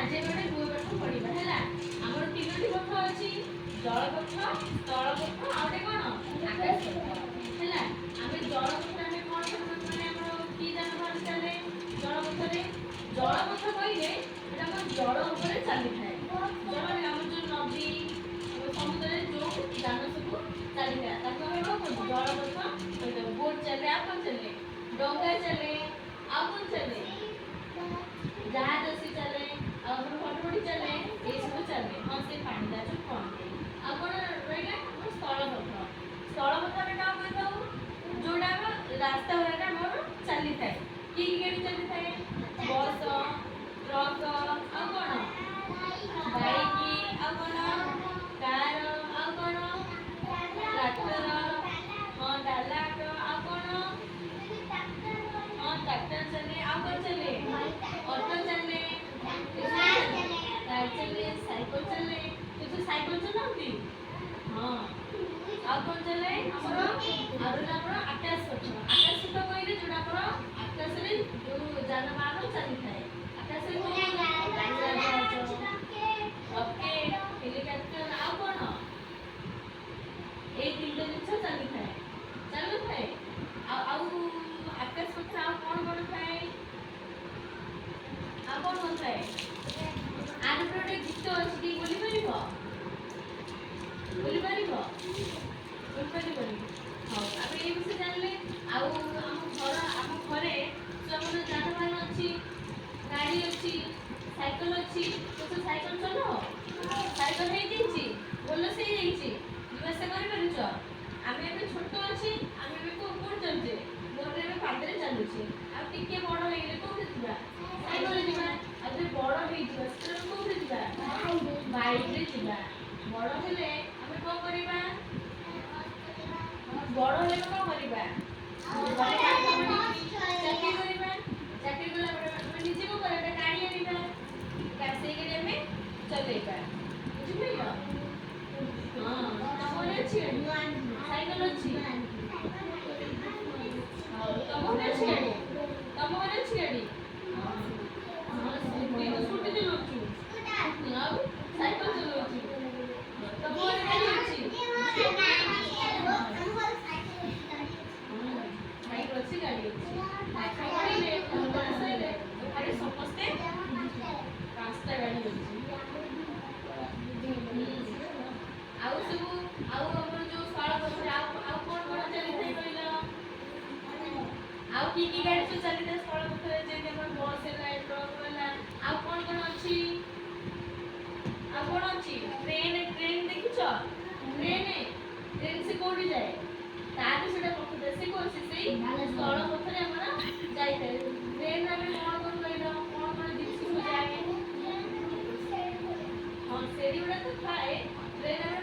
ଆଜି ଆମେ ଗୋଟେ ଦୁଇ ପାଠ ପଢିବା ହେଲା। ଆମର ତିନୋଟି ପଥ ଅଛି, ଜଳପଥ, ସ୍ଥଳପଥ ଆଉ ଗୋଟେ କଣ ଆକାଶପଥ ହେଲା। ଆମେ ଜଳପଥରେ ଆମେ କଣ ମାନେ ଆମର କି ଯାନବାହନ ଚାଲେ ଜଳପଥରେ? ଜଳପଥ କହିଲେ ଏଟା ଆମର ଜଳ ଉପରେ ଚାଲିଥାଏ। ଜଳରେ ଆମର ଯୋଉ ନଦୀ ସମୁଦ୍ରରେ ଯୋଉ ଯାନ ସବୁ ଚାଲିଥାଏ ତାକୁ ଆମେ କଣ କହୁ? ଜଳପଥ କହିଥାଉ। ବୋଟ ଚାଲେ, ଆଉ କଣ ଚାଲେ? ଡଙ୍ଗା ଚାଲେ, ଆଉ କଣ ଚାଲେ? ଜାହାଜ ସେ ଚାଲେ, ଆଉ ଆମର ହଟପଟି ଚାଲେ, ଏଇ ସବୁ ଚାଲେ। ହଁ ସେ ପାଣି ଜାହାଜ କହନ୍ତି। ଆଉ କଣ ରହିଲା? ଆମର ସ୍ଥଳପଥ। ସ୍ଥଳପଥ ଆମେ କାହାକୁ କହିଥାଉ? ଯୋଉଟା ଆମ ରାସ୍ତା ଗୁଡାକ ଆମର ଚାଲିଥାଏ। କି ଗାଡି ଚାଲିଥାଏ? ବସ, ଟ୍ରକ, ଆଉ କଣ? ବାଇକ, ଆଉ କଣ? କାର, ଆଉ କଣ? ଟ୍ରାକ୍ଟର, ହଁ ଡାଲା, ଅଟୋ, ଆଉ କଣ? ହଁ ଟ୍ରାକ୍ଟର ଚାଲେ, ଆଉ କଣ ଚାଲେ? ଅଟୋ ଚାଲେ, କାର ଚାଲେ, ସାଇକେଲ ଚାଲେ। କିନ୍ତୁ ସାଇକେଲ ଚଲାନ୍ତି? ହଁ। ଆଉ କଣ ଚାଲେ? ଆମର ଆଉ ରହିଲା ଆମର ଆକାଶପଥ। ଆକାଶପଥ କହିଲେ ଯୋଉଟା ଆମର ଆକାଶରେ ଯୋଉ ଯାନବାହନ ଚାଲିଥାଏ। ଆକାଶରେ ଉଡାଜାହାଜ, ରକେଟ, ହେଲିକପ୍ଟର, ଆଉ କଣ? ଏଇ ତିନିଟା ଜିନିଷ ଚାଲିଥାଏ। ଚାଲୁଥାଏ? ଆଉ ଆକାଶପଥରେ ଆଉ କଣ ଥାଏ? ଆଉ କଣ ଥାଏ? ଆର ଉପରେ ଗୋଟେ ଗୀତ ଅଛି, ଟିକେ ବୋଲି ପାରିବ? ବୋଲି ପାରିବ? ବୋଲି ପାରିବନି? ହଉ ଆମେ ଏଇ ବିଷୟରେ ଜାଣିଲେ। ଆଉ ଆମ ଘରେ ଯୋଉ ଆମର ଯାନବାହନ ଅଛି, ଗାଡି ଅଛି, ସାଇକେଲ ଅଛି, ତ ସାଇକେଲ ଚଲାଅ? ସାଇକେଲ ହେଇଯାଇଛି? ବୋଲର ହେଇଯାଇଛି? ଯିବା ଆସିବା କରିପାରୁଛ? ଆମେ ଏବେ ଛୋଟ ଅଛି, ଆମେ ଏବେ କୋଉଠି ଚାଲୁଛେ? ମୋର ଏବେ ପାଦରେ ଚାଲୁଛି। ଆଉ ଟିକେ ବଡ ହେଇଗଲେ କୋଉଠି ଯିବା? ସାଇକେଲରେ ଯିବା। ଆଉ ଯଦି ବଡ ହେଇଯିବା ସେତେବେଳେ କୋଉଠି ଯିବା? ବାଇକରେ ଯିବା। ବଡ ହେଲେ ଆମେ କଣ କରିବା? ବଡ ହେଲେ କଣ କରିବା? ଚାକିରି କରିବା। ଚାକିରି କଲା ପରେ ଆମେ ନିଜେ କଣ କରିବା? ଗୋଟେ ଗାଡି ଆଣିବା। ସେଇ ଗାଡି ଆମେ ଚଲେଇବା। ବୁଝିପାରିଲ? ହଁ ତମ ଘରେ ଅଛି ଗାଡି? ସାଇକେଲ ଅଛି? ହଉ ତମ ଘରେ ଅଛି ଗାଡି? ତମ ଘରେ ଅଛି ଗାଡି? ହଁ ସ୍କୁଟି ଚଲଉଛୁ? ଆଉ ସାଇକେଲ ଚଲଉଛୁ? ତମ ଘରେ ଗାଡି ଅଛି? ସାଇକେଲ ଅଛି, ଗାଡି ଅଛି। ପାଠ ପଢିଲେ, ପଢା ସରିଲେ ଘରେ ସମସ୍ତେ ପାଞ୍ଚଟା ଗାଡି ଅଛି। ଆଉ ସବୁ ଆଉ ଆମର ଯୋଉ ସ୍ଥଳପଥରେ ଆଉ କଣ ଚାଲିଥାଏ କହିଲ? ଆଉ କି ଗାଡି ସବୁ ଚାଲିଥାଏ ସ୍ଥଳପଥରେ? ଯେମିତି ଆମର ବସ୍ ହେଲା, ଟ୍ରକ୍ ହେଲା, ଆଉ କଣ ଅଛି? ଆଉ କଣ ଅଛି? ଟ୍ରେନ ଦେଖିଛ? ଟ୍ରେନ ସେ କୋଉଠି ଯାଏ? ତାର ସେଟା ପଥରେ ସେ କୋଉଠି ସେଇ ସ୍ଥଳପଥରେ ଆମର ଯାଇଥାଏ। ଟ୍ରେନରେ ଆମେ କଣ କହିଲ? କଣ ଜିନିଷ ସବୁ ଯାଏ? ହଁ ସେଠି ଗୁଡା ତ ଥାଏ। ଟ୍ରେନ ଆମେ